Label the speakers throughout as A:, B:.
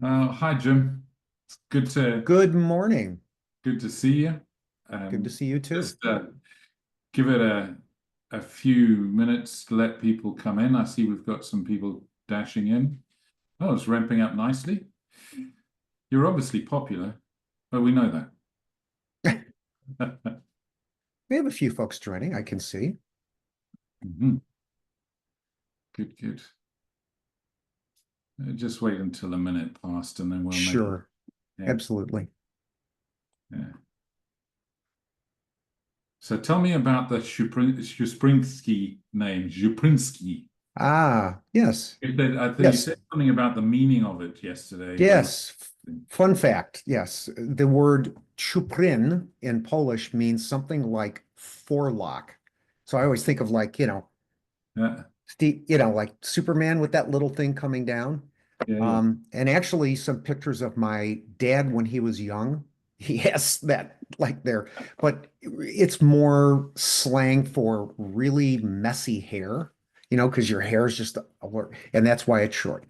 A: Hi, Jim. It's
B: Good morning.
A: good to see you.
B: Good to see you too.
A: Just give it a few minutes to let people come in. I see we've got some people dashing in. Oh, it's ramping up nicely. You're obviously popular, but we know that.
B: We have a few folks joining, I can see.
A: Mhm. Good, good. Just wait until a minute passed, and then we'll make it.
B: Sure,
A: Yeah,
B: absolutely.
A: yeah. So tell me about the Czuprynski name, Czuprynski.
B: Yes,
A: I think you
B: yes,
A: said something about the meaning of it yesterday.
B: yes. Fun fact, yes. The word Czupryn in Polish means something like forelock. So I always think of
A: Yeah,
B: like Superman with that little thing coming down.
A: yeah, yeah.
B: And actually some pictures of my dad when he was young. He has that like there, but it's more slang for really messy hair, because your hair is just, and that's why it's short.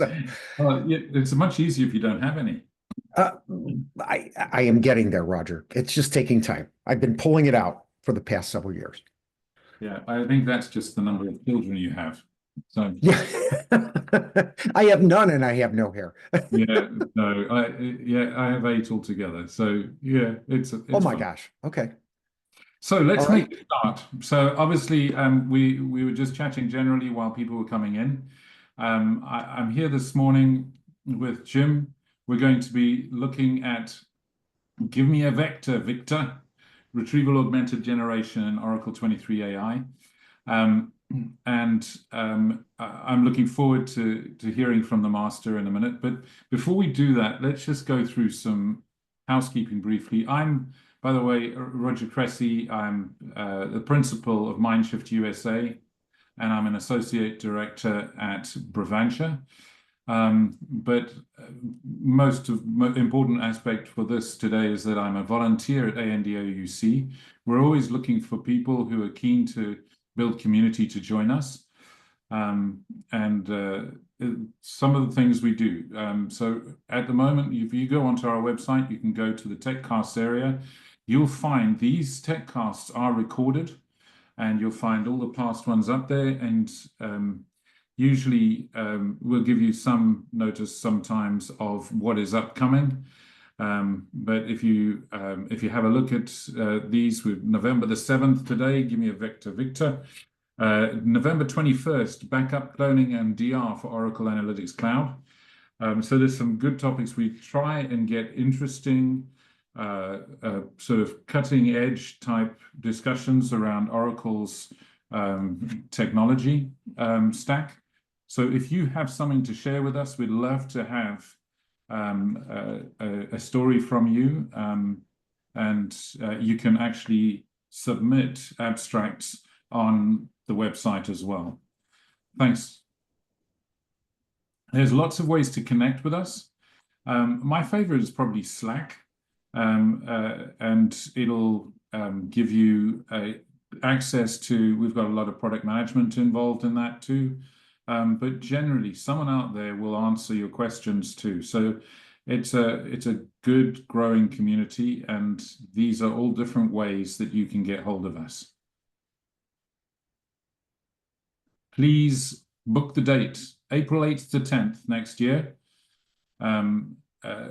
B: So,
A: Well, yeah, it's much easier if you don't have any.
B: uh, I am getting there, Roger. It's just taking time. I've been pulling it out for the past several years.
A: Yeah, I think that's just the number of children you have. So,
B: Yeah. I have none and I have no hair.
A: yeah, no, I have eight altogether. So, yeah,
B: Oh
A: it's
B: my
A: fun.
B: gosh. Okay.
A: So
B: All
A: let's
B: right.
A: make a start. So obviously, we were just chatting generally while people were coming in. I'm here this morning with Jim. We're going to be looking at Give me a vector, Victor, retrieval augmented generation in Oracle 23 AI. Um, I'm looking forward to hearing from the master in a minute. But before we do that, let's just go through some housekeeping briefly. By the way, Roger Cressy. I'm the principal of Mindshift USA, and I'm an associate director at Bravantia. But important aspect for this today is that I'm a volunteer at AnDOUC. We're always looking for people who are keen to build community to join us. Um, and some of the things we do. So at the moment, if you go onto our website, you can go to the TechCast area. You'll find these TechCasts are recorded, and you'll find all the past ones up there. And usually we'll give you some notice sometimes of what is upcoming. But if you have a look at these, with November the 7th today, give me a vector, Victor. November 21st, backup cloning and DR for Oracle Analytics Cloud. So there's some good topics. We try and get interesting, sort of cutting edge type discussions around Oracle's technology stack. So if you have something to share with us, we'd love to have a story from you. And you can actually submit abstracts on the website as well. Thanks. There's lots of ways to connect with us. My favorite is probably Slack, and it'll give you access to, we've got a lot of product management involved in that too. But generally, someone out there will answer your questions too. So it's a good growing community, and these are all different ways that you can get hold of us. Please book the date, April 8th to 10th next year.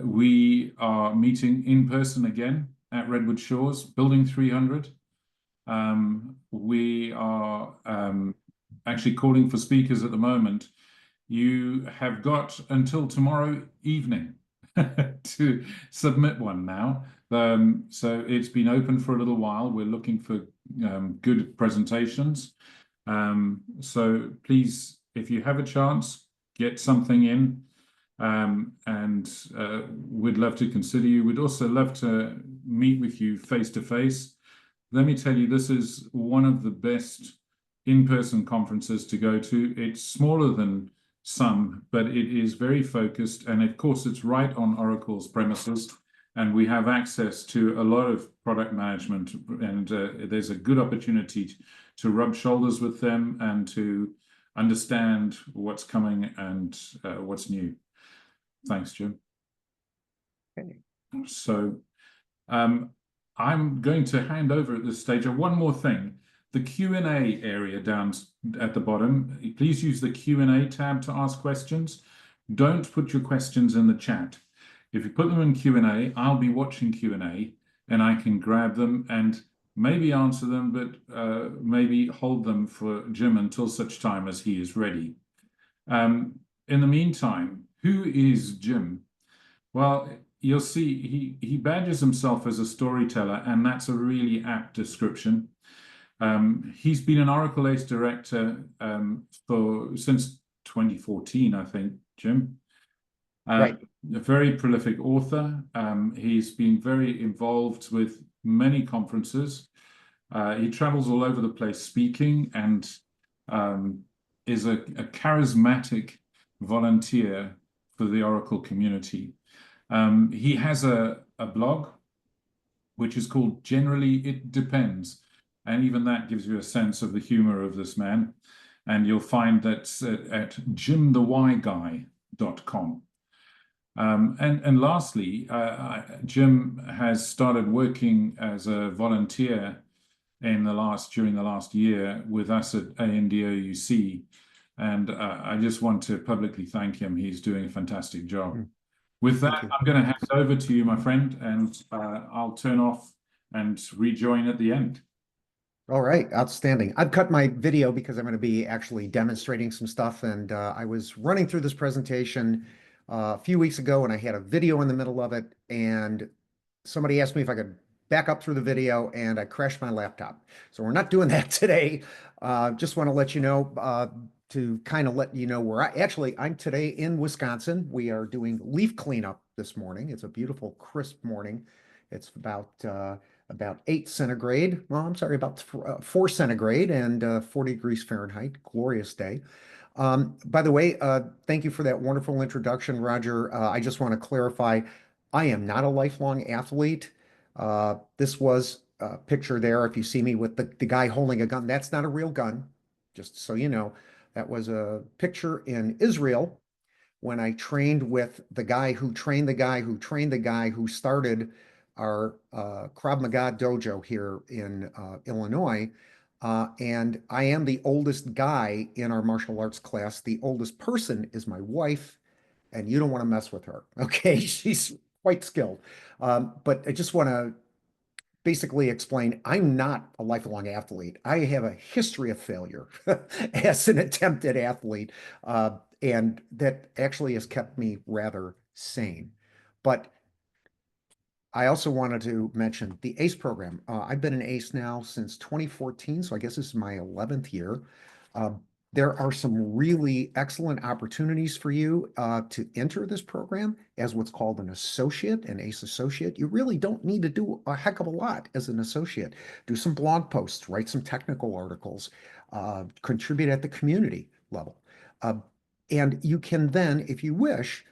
A: We are meeting in person again at Redwood Shores, Building 300. We are actually calling for speakers at the moment. You have got until tomorrow evening to submit one now. So it's been open for a little while. We're looking for good presentations. So please, if you have a chance, get something in, and we'd love to consider you. We'd also love to meet with you face to face. Let me tell you, this is one of the best in-person conferences to go to. It's smaller than some, but it is very focused. And of course, it's right on Oracle's premises. And we have access to a lot of product management. And there's a good opportunity to rub shoulders with them and to understand what's coming and what's new. Thanks, Jim.
B: Okay.
A: So I'm going to hand over at this stage. One more thing. The Q&A area down at the bottom, please use the Q&A tab to ask questions. Don't put your questions in the chat. If you put them in Q&A, I'll be watching Q&A and I can grab them and maybe answer them, but maybe hold them for Jim until such time as he is ready. In the meantime, who is Jim? Well, you'll see he badges himself as a storyteller, and that's a really apt description. He's been an Oracle ACE director since 2014, I think, Jim.
B: Right.
A: A very prolific author. He's been very involved with many conferences. He travels all over the place speaking and is a charismatic volunteer for the Oracle community. He has a blog which is called Generally It Depends. And even that gives you a sense of the humor of this man. And you'll find that at jimthewhyguy.com. And lastly, Jim has started working as a volunteer during the last year with us at AnDOUC. And I just want to publicly thank him. He's doing a fantastic job. With that, I'm going to hand over to you, my friend, and I'll turn off and rejoin at the end.
B: All right, outstanding. I've cut my video because I'm going to be actually demonstrating some stuff, and I was running through this presentation a few weeks ago, and I had a video in the middle of it, and somebody asked me if I could back up through the video, and I crashed my laptop. So we're not doing that today. Just want to let you know, to kind of let you know where I'm today in Wisconsin. We are doing leaf cleanup this morning. It's a beautiful, crisp morning. It's about 8 centigrade. Well, I'm sorry, about 4 centigrade and 40 degrees Fahrenheit. Glorious day. By the way, thank you for that wonderful introduction, Roger. I just want to clarify, I am not a lifelong athlete. This was a picture there. If you see me with the guy holding a gun, that's not a real gun, just so you know. That was a picture in Israel when I trained with the guy who trained the guy who trained the guy who started our Krav Maga dojo here in Illinois. And I am the oldest guy in our martial arts class. The oldest person is my wife, and you don't want to mess with her. Okay, she's quite skilled. But I just want to basically explain, I'm not a lifelong athlete. I have a history of failure as an attempted athlete, and that actually has kept me rather sane. But I also wanted to mention the ACE program. I've been an ACE now since 2014, so I guess this is my 11th year. There are some really excellent opportunities for you to enter this program as what's called an associate, an ACE associate. You really don't need to do a heck of a lot as an associate. Do some blog posts, write some technical articles, contribute at the community level. And you can then, if you wish,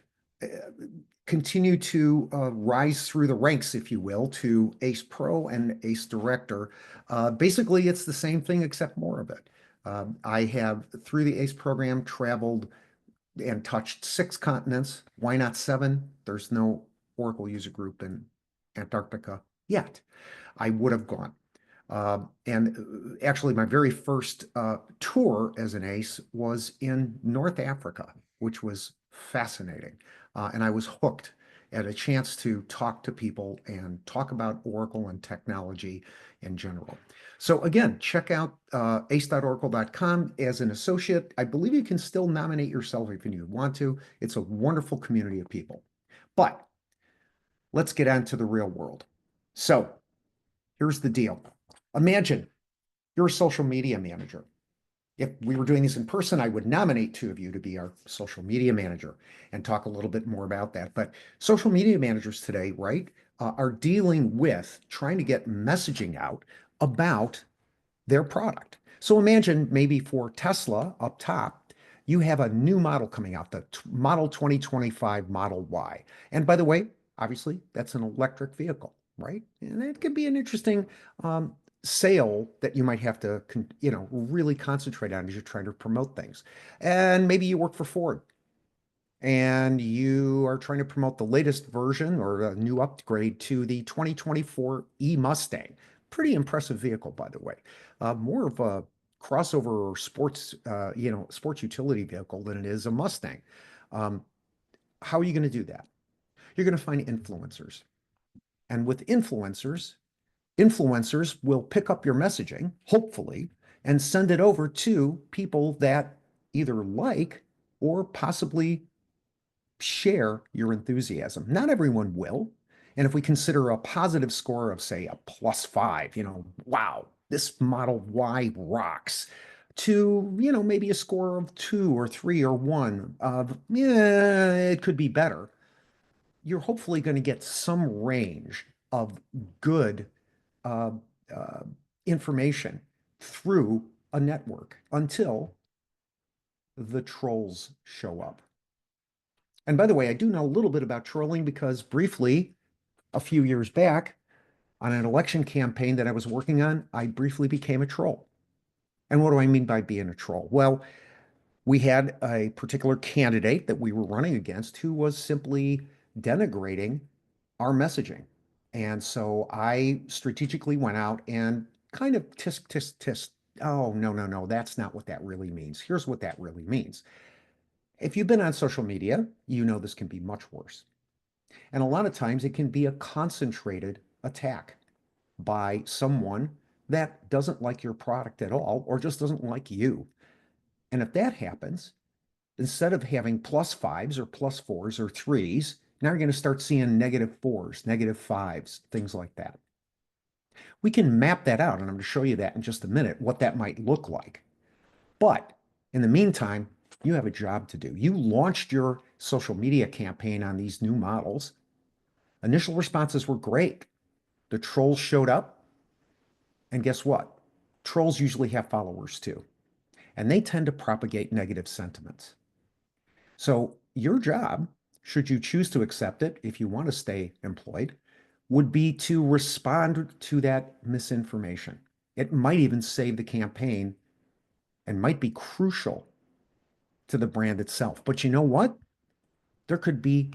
B: continue to rise through the ranks, if you will, to ACE Pro and ACE Director. Basically, it's the same thing except more of it. I have, through the ACE program, traveled and touched 6 continents. Why not 7? There's no Oracle user group in Antarctica yet. I would have gone. And actually, my very first tour as an ACE was in North Africa, which was fascinating. And I was hooked at a chance to talk to people and talk about Oracle and technology in general. So again, check out ace.oracle.com as an associate. I believe you can still nominate yourself if you want to. It's a wonderful community of people. But let's get on to the real world. So here's the deal. Imagine you're a social media manager. If we were doing this in person, I would nominate 2 of you to be our social media manager and talk a little bit more about that. But social media managers today, right, are dealing with trying to get messaging out about their product. So imagine maybe for Tesla up top, you have a new model coming out, the Model 2025 Model Y. And by the way, obviously, that's an electric vehicle, right? And it could be an interesting sale that you might have to, really concentrate on as you're trying to promote things. And maybe you work for Ford and you are trying to promote the latest version or a new upgrade to the 2024 E-Mustang. Pretty impressive vehicle, by the way. More of a crossover or sports, sports utility vehicle than it is a Mustang. Um, how are you going to do that? You're going to find influencers. And with influencers will pick up your messaging, hopefully, and send it over to people that either like or possibly share your enthusiasm. Not everyone will. And if we consider a positive score of, say, a +5, wow, this Model Y rocks, to, maybe a score of 2 or 3 or 1 of, yeah, it could be better, you're hopefully going to get some range of good uh, uh, information through a network until the trolls show up. And by the way, I do know a little bit about trolling because briefly, a few years back, on an election campaign that I was working on, I briefly became a troll. And what do I mean by being a troll? Well, we had a particular candidate that we were running against who was simply denigrating our messaging. And so I strategically went out and kind of tisk, tisk, tisk. Oh, no, no, no, that's not what that really means. Here's what that really means. If you've been on social media, you know this can be much worse. And a lot of times it can be a concentrated attack by someone that doesn't like your product at all or just doesn't like you. And if that happens, instead of having +5s or +4s or 3s, now you're going to start seeing -4s, -5s, things like that. We can map that out, and I'm going to show you that in just a minute, what that might look like. But in the meantime, you have a job to do. You launched your social media campaign on these new models. Initial responses were great. The trolls showed up, and guess what? Trolls usually have followers too, and they tend to propagate negative sentiments. So your job, should you choose to accept it, if you want to stay employed, would be to respond to that misinformation. It might even save the campaign and might be crucial to the brand itself. But you know what? There could be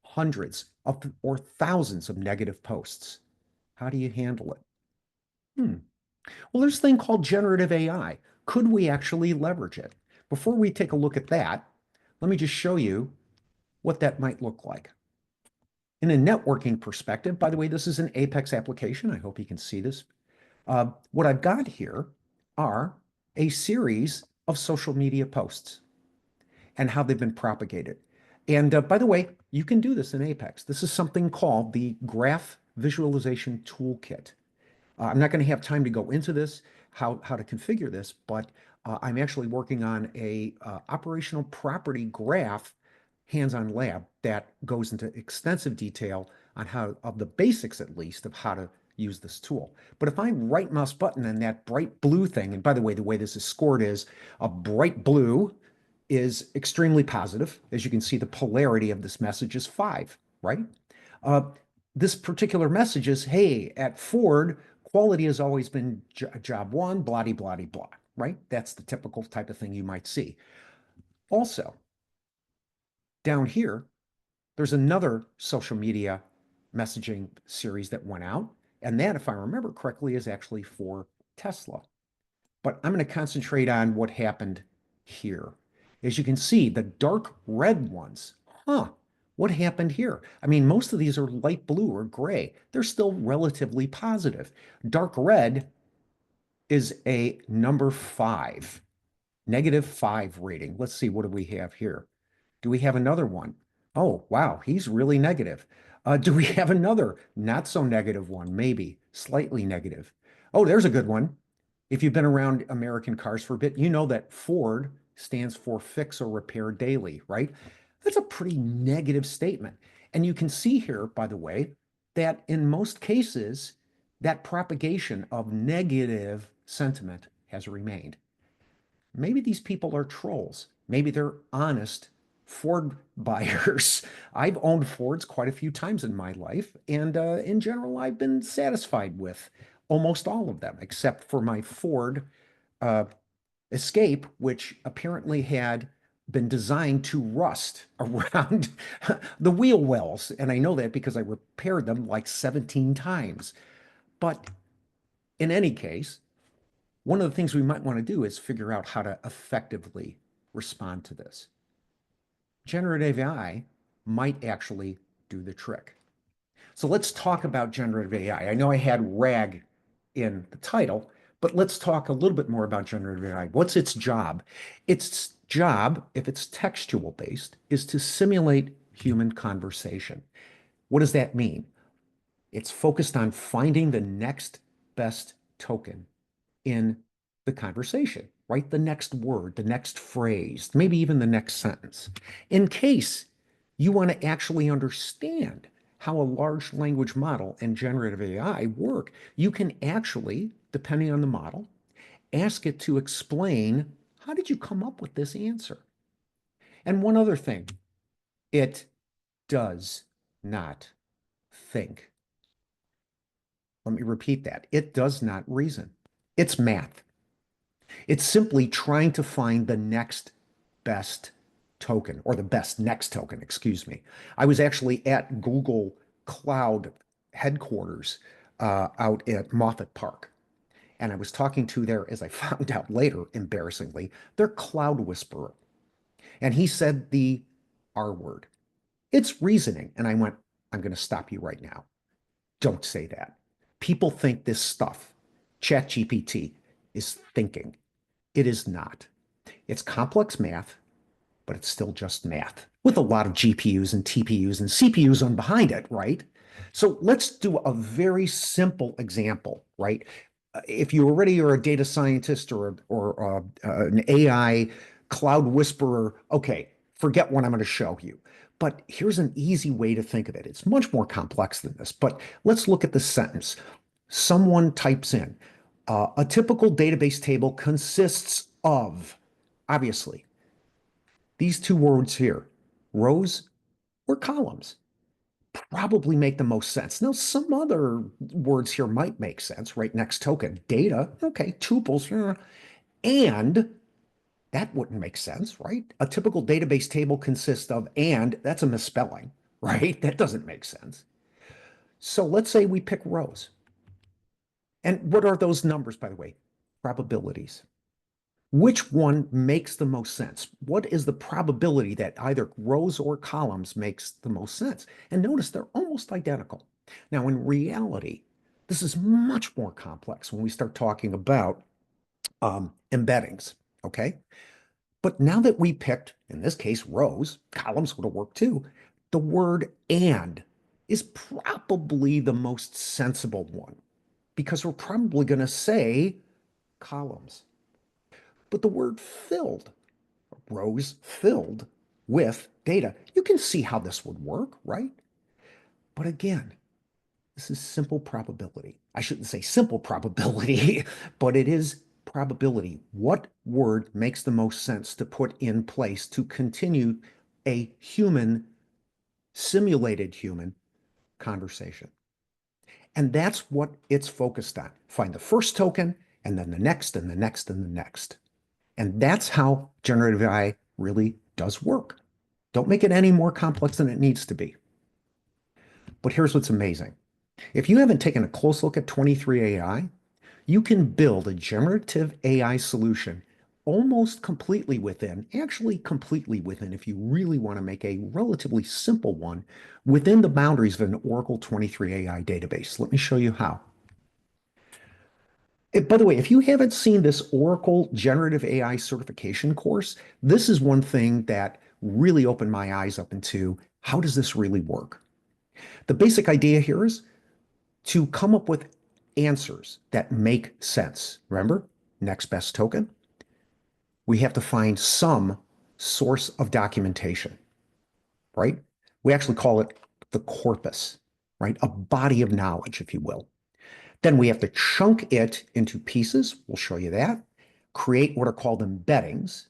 B: hundreds of or thousands of negative posts. How do you handle it? Hmm. Well, there's a thing called generative AI. Could we actually leverage it? Before we take a look at that, let me just show you what that might look like. In a networking perspective, by the way, this is an Apex application. I hope you can see this. What I've got here are a series of social media posts and how they've been propagated. And by the way, you can do this in Apex. This is something called the Graph Visualization Toolkit. I'm not going to have time to go into this, how to configure this, but I'm actually working on a operational property graph hands-on lab that goes into extensive detail on how, of the basics at least, of how to use this tool. But if I right mouse button and that bright blue thing, and by the way this is scored is a bright blue is extremely positive. As you can see, the polarity of this message is 5, right? Uh, this particular message is, hey, at Ford, quality has always been job one, blah, blah, blah, right? That's the typical type of thing you might see. Also, down here, there's another social media messaging series that went out. And that, if I remember correctly, is actually for Tesla. But I'm going to concentrate on what happened here. As you can see, the dark red ones, what happened here? I mean, most of these are light blue or gray. They're still relatively positive. Dark red is a number 5, -5 rating. Let's see, what do we have here? Do we have another one? Oh, wow, he's really negative. Do we have another not so negative one? Maybe slightly negative. Oh, there's a good one. If you've been around American cars for a bit, you know that Ford stands for fix or repair daily, right? That's a pretty negative statement. And you can see here, by the way, that in most cases, that propagation of negative sentiment has remained. Maybe these people are trolls. Maybe they're honest Ford buyers. I've owned Fords quite a few times in my life, and in general, I've been satisfied with almost all of them, except for my Ford uh, Escape, which apparently had been designed to rust around the wheel wells. And I know that because I repaired them like 17 times. But in any case, one of the things we might want to do is figure out how to effectively respond to this. Generative AI might actually do the trick. So let's talk about generative AI. I know I had RAG in the title, but let's talk a little bit more about generative AI. What's its job? Its job, if it's textual based, is to simulate human conversation. What does that mean? It's focused on finding the next best token in the conversation, right? The next word, the next phrase, maybe even the next sentence. In case you want to actually understand how a large language model and generative AI work, you can actually, depending on the model, ask it to explain, how did you come up with this answer? And one other thing, it does not think. Let me repeat that. It does not reason. It's math. It's simply trying to find the next best token or the best next token, excuse me. I was actually at Google Cloud headquarters out at Moffett Park. And I was talking to their, as I found out later, embarrassingly, their cloud whisperer. And he said the R word. It's reasoning. And I went, I'm going to stop you right now. Don't say that. People think this stuff, ChatGPT, is thinking. It is not. It's complex math, but it's still just math with a lot of GPUs and TPUs and CPUs on behind it, right? So let's do a very simple example, right? If you already are a data scientist or an AI cloud whisperer, okay, forget what I'm going to show you. But here's an easy way to think of it. It's much more complex than this, but let's look at the sentence. Someone types in, a typical database table consists of, obviously, these two words here, rows or columns, probably make the most sense. Now, some other words here might make sense, right? Next token, data, okay, tuples, and that wouldn't make sense, right? A typical database table consists of, and that's a misspelling, right? That doesn't make sense. So let's say we pick rows. And what are those numbers, by the way? Probabilities. Which one makes the most sense? What is the probability that either rows or columns makes the most sense? And notice they're almost identical. Now, in reality, this is much more complex when we start talking about embeddings, okay? But now that we picked, in this case, rows, columns would have worked too, the word and is probably the most sensible one because we're probably going to say columns. But the word filled, rows filled with data, you can see how this would work, right? But again, this is simple probability. I shouldn't say simple probability, but it is probability. What word makes the most sense to put in place to continue a human, simulated human conversation? And that's what it's focused on. Find the first token, and then the next, and the next, and the next. And that's how generative AI really does work. Don't make it any more complex than it needs to be. But here's what's amazing. If you haven't taken a close look at 23AI, you can build a generative AI solution almost completely within, actually completely within, if you really want to make a relatively simple one, within the boundaries of an Oracle 23AI database. Let me show you how. By the way, if you haven't seen this Oracle Generative AI certification course, this is one thing that really opened my eyes up into how does this really work? The basic idea here is to come up with answers that make sense. Remember, next best token. We have to find some source of documentation, right? We actually call it the corpus, right? A body of knowledge, if you will. Then we have to chunk it into pieces. We'll show you that. Create what are called embeddings.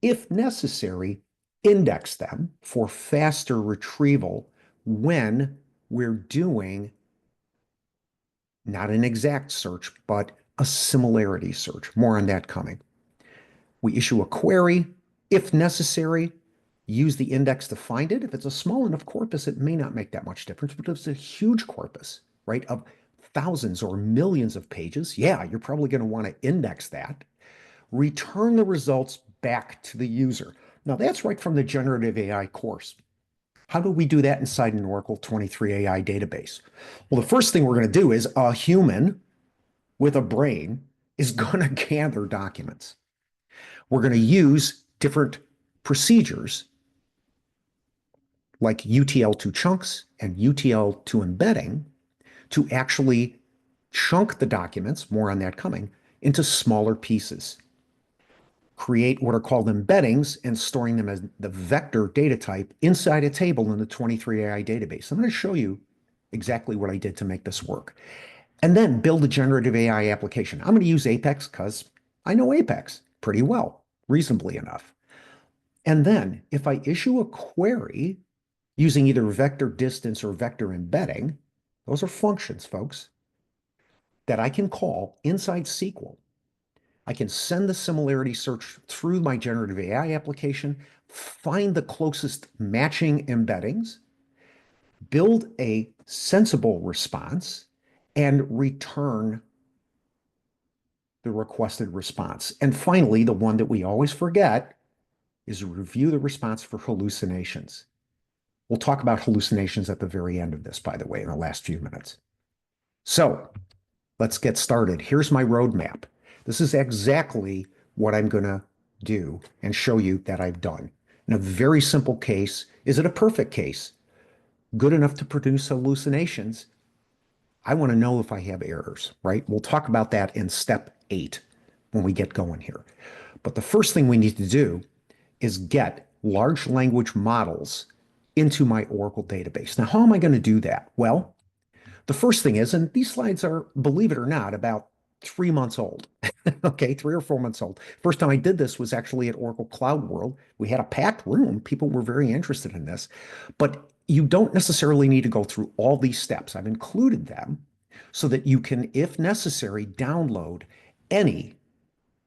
B: If necessary, index them for faster retrieval when we're doing not an exact search, but a similarity search. More on that coming. We issue a query. If necessary, use the index to find it. If it's a small enough corpus, it may not make that much difference, but if it's a huge corpus, right, of thousands or millions of pages, yeah, you're probably going to want to index that. Return the results back to the user. Now, that's right from the Generative AI course. How do we do that inside an Oracle 23 AI database? Well, the first thing we're going to do is a human with a brain is going to gather documents. We're going to use different procedures like UTL to chunks and UTL to embedding to actually chunk the documents, more on that coming, into smaller pieces. Create what are called embeddings and storing them as the vector data type inside a table in the 23AI database. I'm going to show you exactly what I did to make this work. And then build a generative AI application. I'm going to use Apex because I know Apex pretty well, reasonably enough. And then if I issue a query using either vector distance or vector embedding, those are functions, folks, that I can call inside SQL. I can send the similarity search through my generative AI application, find the closest matching embeddings, build a sensible response, and return the requested response. And finally, the one that we always forget is review the response for hallucinations. We'll talk about hallucinations at the very end of this, by the way, in the last few minutes. So let's get started. Here's my roadmap. This is exactly what I'm going to do and show you that I've done. In a very simple case, is it a perfect case? Good enough to produce hallucinations? I want to know if I have errors, right? We'll talk about that in step 8 when we get going here. But the first thing we need to do is get large language models into my Oracle database. Now, how am I going to do that? Well, the first thing is, and these slides are, believe it or not, about 3 months old. Okay, 3 or 4 months old. First time I did this was actually at Oracle Cloud World. We had a packed room. People were very interested in this. But you don't necessarily need to go through all these steps. I've included them so that you can, if necessary, download any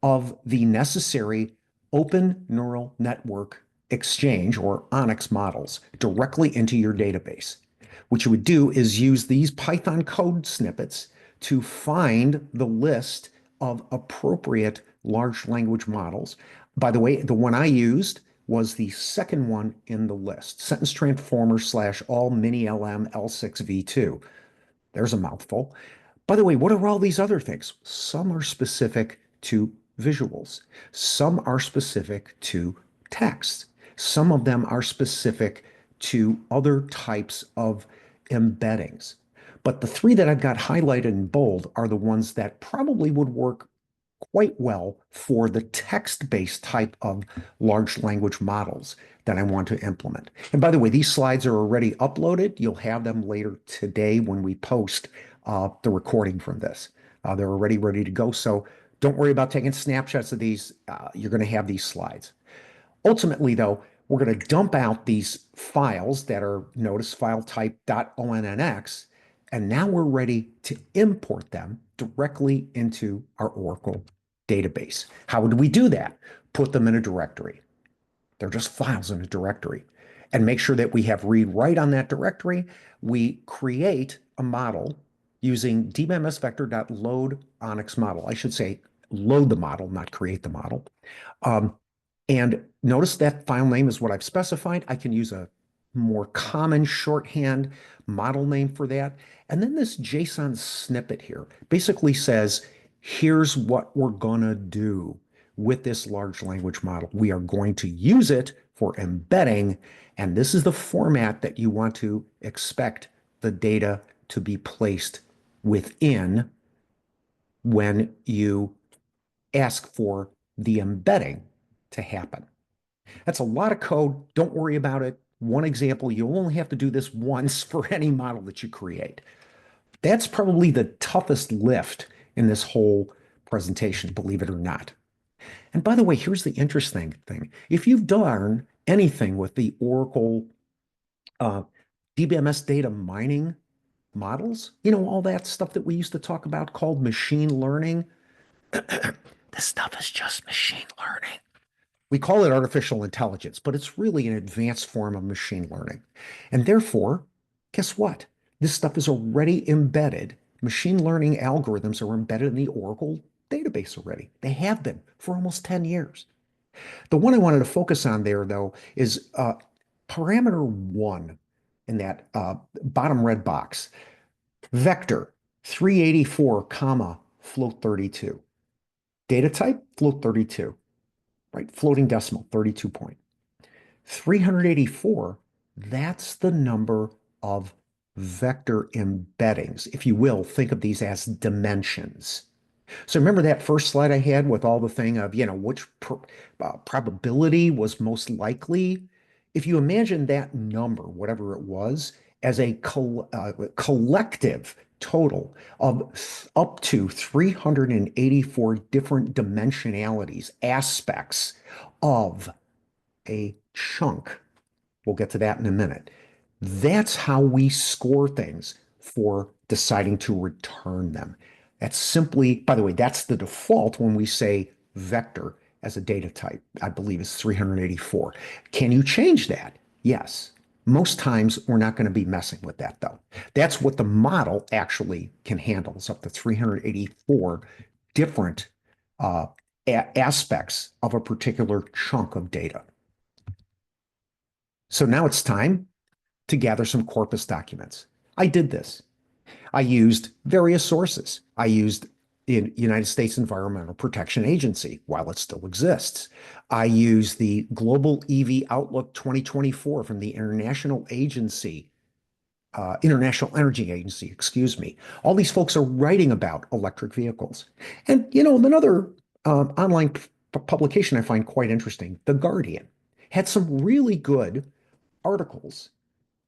B: of the necessary open neural network exchange or ONNX models directly into your database. What you would do is use these Python code snippets to find the list of appropriate large language models. By the way, the one I used was the second one in the list, Sentence Transformer / all mini LM L6v2. There's a mouthful. By the way, what are all these other things? Some are specific to visuals. Some are specific to text. Some of them are specific to other types of embeddings. But the 3 that I've got highlighted in bold are the ones that probably would work quite well for the text-based type of large language models that I want to implement. And by the way, these slides are already uploaded. You'll have them later today when we post the recording from this. They're already ready to go. So don't worry about taking snapshots of these. You're going to have these slides. Ultimately, though, we're going to dump out these files that are, notice, file type .onnx, and now we're ready to import them directly into our Oracle database. How would we do that? Put them in a directory. They're just files in a directory. And make sure that we have read-write on that directory. We create a model using dbmsvector.load ONNX model. I should say load the model, not create the model. And notice that file name is what I've specified. I can use a more common shorthand model name for that. And then this JSON snippet here basically says, here's what we're going to do with this large language model. We are going to use it for embedding, and this is the format that you want to expect the data to be placed within when you ask for the embedding to happen. That's a lot of code. Don't worry about it. One example, you'll only have to do this once for any model that you create. That's probably the toughest lift in this whole presentation, believe it or not. And by the way, here's the interesting thing. If you've done anything with the Oracle DBMS data mining models, all that stuff that we used to talk about called machine learning. This stuff is just machine learning. We call it artificial intelligence, but it's really an advanced form of machine learning. And therefore, guess what? This stuff is already embedded. Machine learning algorithms are embedded in the Oracle database already. They have been for almost 10 years. The one I wanted to focus on there, though, is parameter one in that bottom red box. Vector 384, comma, float 32. Data type, float 32, right? Floating decimal, 32 point. 384, that's the number of vector embeddings. If you will, think of these as dimensions. So remember that first slide I had with all the thing of, which probability was most likely? If you imagine that number, whatever it was, as a collective total of up to 384 different dimensionalities, aspects of a chunk. We'll get to that in a minute. That's how we score things for deciding to return them. That's simply, by the way, that's the default when we say vector as a data type, I believe is 384. Can you change that? Yes. Most times we're not going to be messing with that though. That's what the model actually can handle. It's up to 384 different aspects of a particular chunk of data. So now it's time to gather some corpus documents. I did this. I used various sources. I used the United States Environmental Protection Agency while it still exists. I used the Global EV Outlook 2024 from the International Energy Agency, excuse me. All these folks are writing about electric vehicles. And, another online publication I find quite interesting, The Guardian, had some really good articles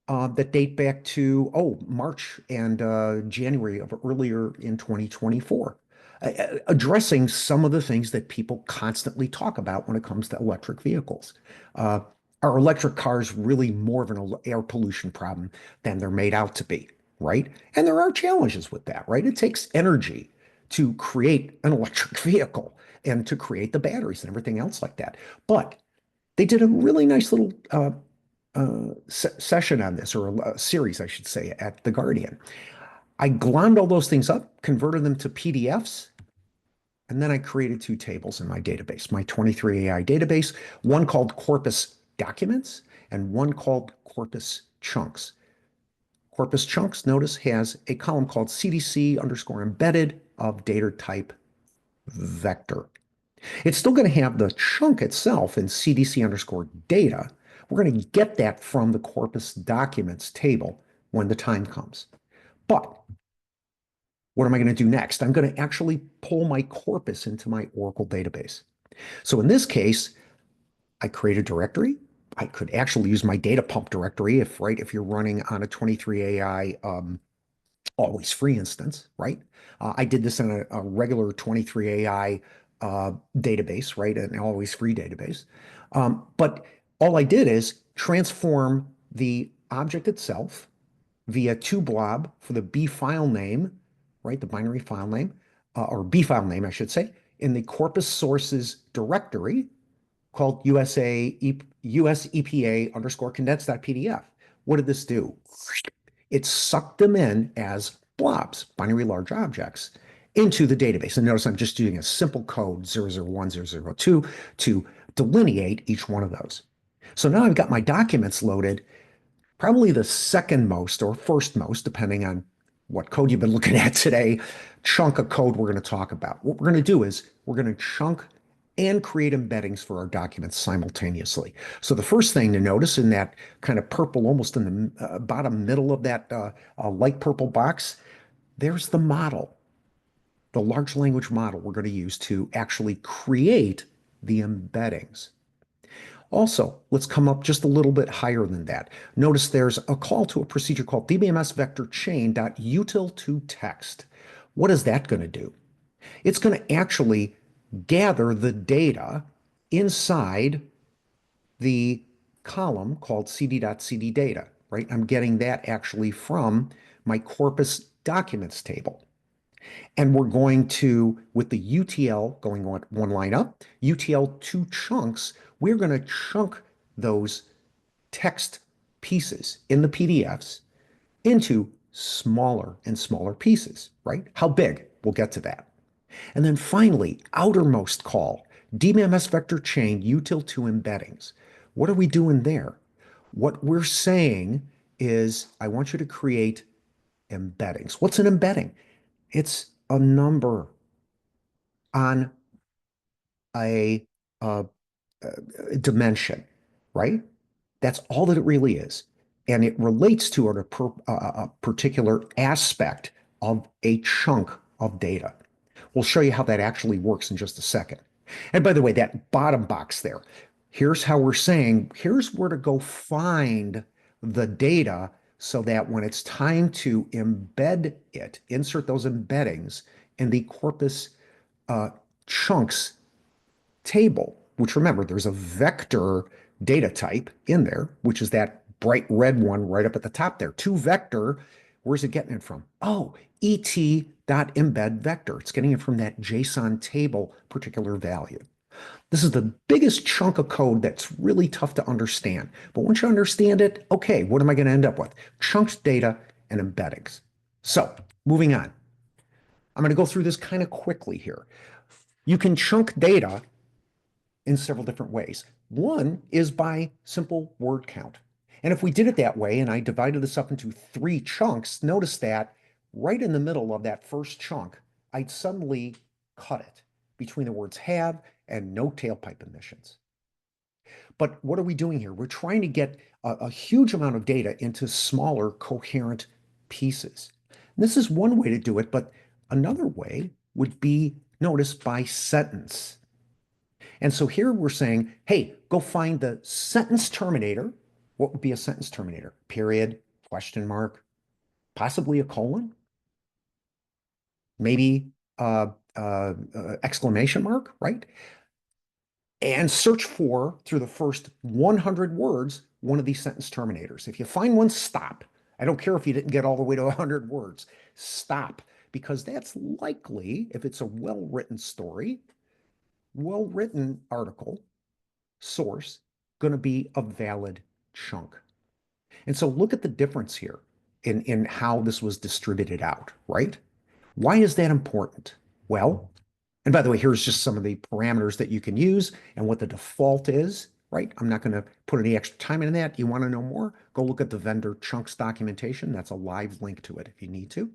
B: that date back to, March and January of earlier in 2024, addressing some of the things that people constantly talk about when it comes to electric vehicles. Are electric cars really more of an air pollution problem than they're made out to be, right? And there are challenges with that, right? It takes energy to create an electric vehicle and to create the batteries and everything else like that. But they did a really nice little session on this, or a series, I should say, at The Guardian. I glommed all those things up, converted them to PDFs, and then I created two tables in my database, my 23AI database, one called Corpus Documents and one called Corpus Chunks. Corpus Chunks, notice, has a column called CDC underscore embedded of data type vector. It's still going to have the chunk itself in CDC underscore data. We're going to get that from the corpus documents table when the time comes. But what am I going to do next? I'm going to actually pull my corpus into my Oracle database. So in this case, I create a directory. I could actually use my data pump directory if you're running on a 23AI always free instance, right? I did this in a regular 23AI database, right? An always free database. But all I did is transform the object itself via toblob for the B file name, right? The binary file name, or B file name, I should say, in the corpus sources directory called US EPA underscore condensed.pdf. What did this do? It sucked them in as blobs, binary large objects, into the database. And notice I'm just doing a simple code 001, 002 to delineate each one of those. So now I've got my documents loaded, probably the second most or first most, depending on what code you've been looking at today, chunk of code we're going to talk about. What we're going to do is we're going to chunk and create embeddings for our documents simultaneously. So the first thing to notice in that kind of purple, almost in the bottom middle of that light purple box, there's the model, the large language model we're going to use to actually create the embeddings. Also, let's come up just a little bit higher than that. Notice there's a call to a procedure called dbms vector chain.util to text. What is that going to do? It's going to actually gather the data inside the column called cd.cd data, right? I'm getting that actually from my corpus documents table. And we're going to, with the UTL going one line up, UTL two chunks, we're going to chunk those text pieces in the PDFs into smaller and smaller pieces, right? How big? We'll get to that. And then finally, outermost call, DMS vector chain util2 embeddings. What are we doing there? What we're saying is, I want you to create embeddings. What's an embedding? It's a number on a, a, a dimension, right? That's all that it really is. And it relates to a particular aspect of a chunk of data. We'll show you how that actually works in just a second. And by the way, that bottom box there, here's how we're saying, here's where to go find the data so that when it's time to embed it, insert those embeddings in the corpus chunks table, which remember, there's a vector data type in there, which is that bright red one right up at the top there. To vector, where's it getting it from? Oh, et.embed vector. It's getting it from that JSON table particular value. This is the biggest chunk of code that's really tough to understand. But once you understand it, okay, what am I going to end up with? Chunks, data, and embeddings. So moving on. I'm going to go through this kind of quickly here. You can chunk data in several different ways. One is by simple word count. And if we did it that way, and I divided this up into 3 chunks, notice that right in the middle of that first chunk, I'd suddenly cut it between the words have and no tailpipe emissions. But what are we doing here? We're trying to get a huge amount of data into smaller, coherent pieces. And this is one way to do it, but another way would be, notice, by sentence. And so here we're saying, hey, go find the sentence terminator. What would be a sentence terminator? Period, question mark, possibly a colon, maybe exclamation mark, right? And search for, through the first 100 words, one of these sentence terminators. If you find one, stop. I don't care if you didn't get all the way to 100 words. Stop, because that's likely, if it's a well-written story, well-written article, source, going to be a valid chunk. And so look at the difference here in how this was distributed out, right? Why is that important? Well, and by the way, here's just some of the parameters that you can use and what the default is, right? I'm not going to put any extra time into that. You want to know more? Go look at the vendor chunks documentation. That's a live link to it if you need to.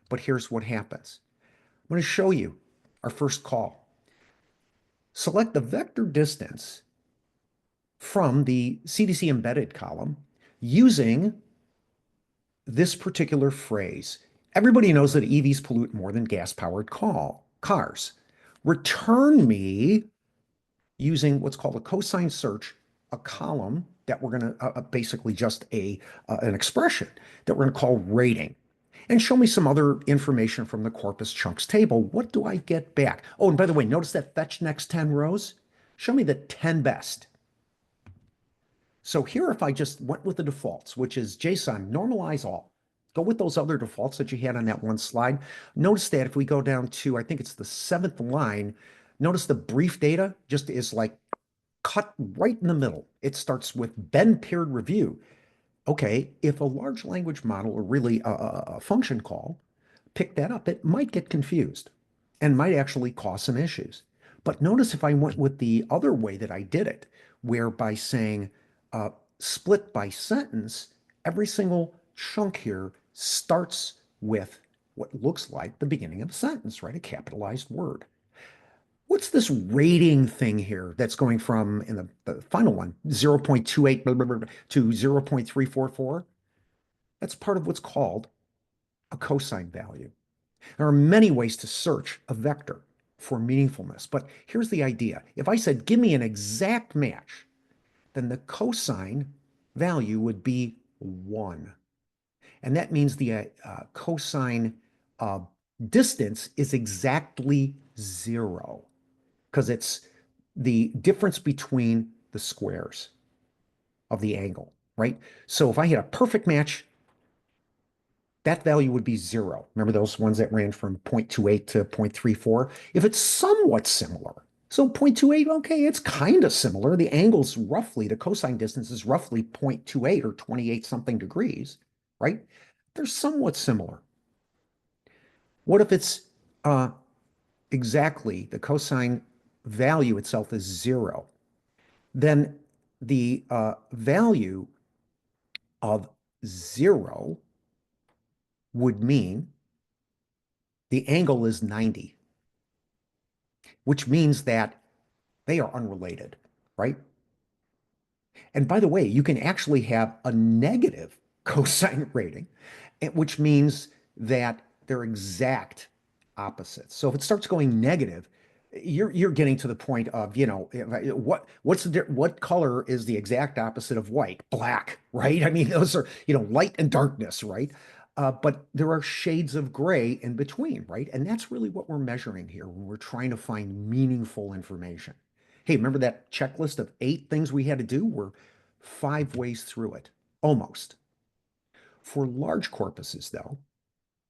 B: But here's what happens. I'm going to show you our first call. Select the vector distance from the CDC embedded column using this particular phrase. Everybody knows that EVs pollute more than gas-powered cars. Return me, using what's called a cosine search, a column that we're going to basically just an expression that we're going to call rating. And show me some other information from the corpus chunks table. What do I get back? Oh, and by the way, notice that fetch next 10 rows. Show me the 10 best. So here, if I just went with the defaults, which is JSON, normalize all, go with those other defaults that you had on that one slide. Notice that if we go down to, I think it's the 7th line, notice the brief data just is like cut right in the middle. It starts with Ben peer review. Okay, if a large language model or really a function call pick that up, it might get confused and might actually cause some issues. But notice if I went with the other way that I did it, where by saying split by sentence, every single chunk here starts with what looks like the beginning of a sentence, right? A capitalized word. What's this rating thing here that's going from, in the final one, 0.28 to 0.344? That's part of what's called a cosine value. There are many ways to search a vector for meaningfulness, but here's the idea. If I said, give me an exact match, then the cosine value would be 1. And that means the cosine distance is exactly 0, because it's the difference between the squares of the angle, right? So if I hit a perfect match, that value would be 0. Remember those ones that ran from 0.28 to 0.34? If it's somewhat similar, so 0.28, okay, it's kind of similar. The angle's roughly, the cosine distance is roughly 0.28 or 28 something degrees, right? They're somewhat similar. What if it's exactly the cosine value itself is 0? Then the value of 0 would mean the angle is 90, which means that they are unrelated, right? And by the way, you can actually have a negative cosine rating, which means that they're exact opposites. So if it starts going negative, you're getting to the point of, what color is the exact opposite of white? Black, right? I mean, those are, light and darkness, right? But there are shades of gray in between, right? And that's really what we're measuring here when we're trying to find meaningful information. Hey, remember that checklist of 8 things we had to do? We're 5 ways through it, almost. For large corpuses, though,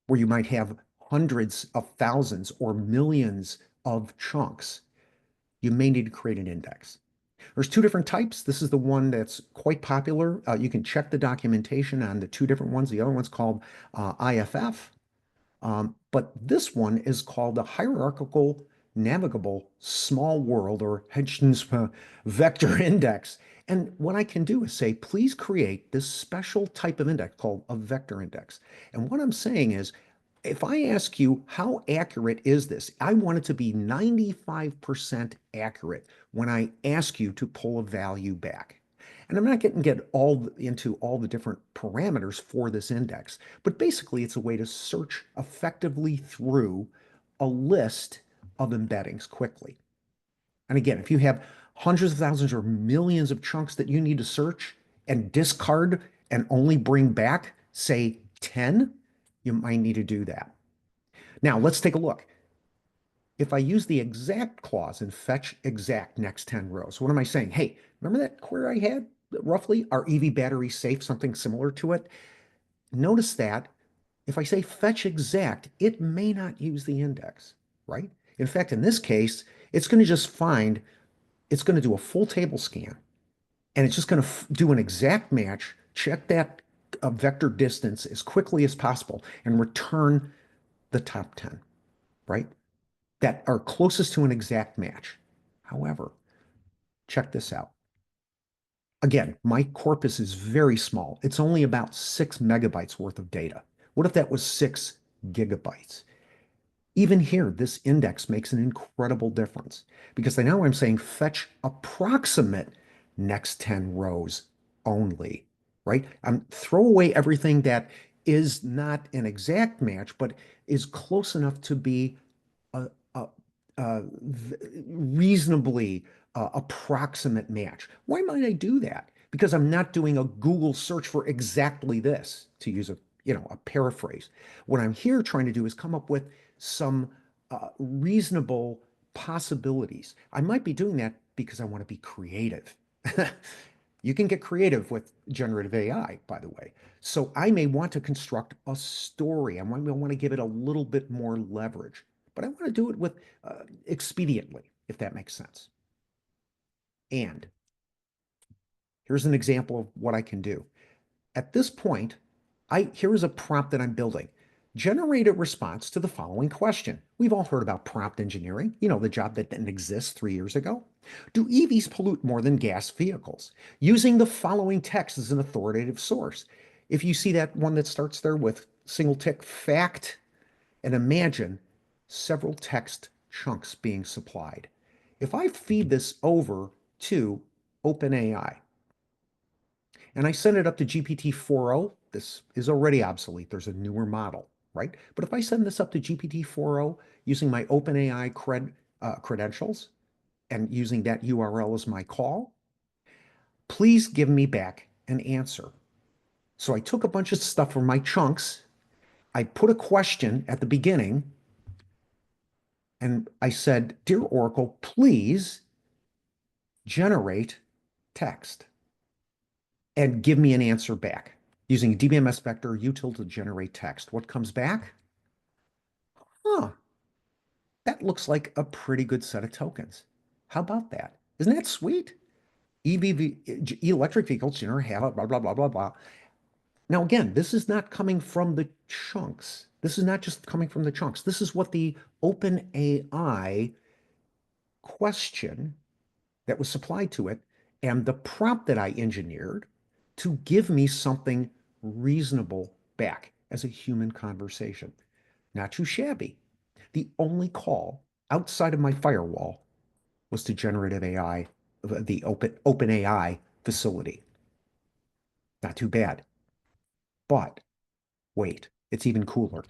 B: where you might have hundreds of thousands or millions of chunks, you may need to create an index. There's 2 different types. This is the one that's quite popular. You can check the documentation on the 2 different ones. The other one's called IFF. But this one is called the hierarchical navigable small world, or Hedge's vector index. And what I can do is say, please create this special type of index called a vector index. And what I'm saying is, if I ask you, how accurate is this? I want it to be 95% accurate when I ask you to pull a value back. And I'm not going to get all into all the different parameters for this index, but basically it's a way to search effectively through a list of embeddings quickly. And again, if you have hundreds of thousands or millions of chunks that you need to search and discard and only bring back, say, 10, you might need to do that. Now, let's take a look. If I use the exact clause and fetch exact next 10 rows, what am I saying? Hey, remember that query I had roughly? Are EV batteries safe? Something similar to it. Notice that if I say fetch exact, it may not use the index, right? In fact, in this case, it's going to just find, it's going to do a full table scan, and it's just going to do an exact match, check that vector distance as quickly as possible, and return the top 10, right? That are closest to an exact match. However, check this out. Again, my corpus is very small. It's only about 6 megabytes worth of data. What if that was 6 gigabytes? Even here, this index makes an incredible difference, because now I'm saying fetch approximate next 10 rows only, right? I'm throw away everything that is not an exact match, but is close enough to be a, a, a reasonably approximate match. Why might I do that? Because I'm not doing a Google search for exactly this, to use a paraphrase. What I'm here trying to do is come up with some reasonable possibilities. I might be doing that because I want to be creative. You can get creative with generative AI, by the way. So I may want to construct a story. I want to give it a little bit more leverage, but I want to do it with expediently, if that makes sense. And here's an example of what I can do. At this point, here is a prompt that I'm building. Generate a response to the following question. We've all heard about prompt engineering, the job that didn't exist 3 years ago. Do EVs pollute more than gas vehicles? Using the following text as an authoritative source. If you see that one that starts there with single tick fact, and imagine several text chunks being supplied. If I feed this over to OpenAI, and I send it up to GPT-4o, this is already obsolete. There's a newer model, right? But if I send this up to GPT-4o using my OpenAI credentials and using that URL as my call, please give me back an answer. So I took a bunch of stuff from my chunks. I put a question at the beginning, and I said, Dear Oracle, please generate text and give me an answer back. using DBMS vector util to generate text. What comes back? Huh, that looks like a pretty good set of tokens. How about that? Isn't that sweet? Electric vehicles generate have blah, blah, blah, blah, blah. Now, again, this is not coming from the chunks. This is not just coming from the chunks. This is what the OpenAI question that was supplied to it and the prompt that I engineered to give me something reasonable back as a human conversation. Not too shabby. The only call outside of my firewall was to generative AI, the OpenAI facility. Not too bad. But wait, it's even cooler.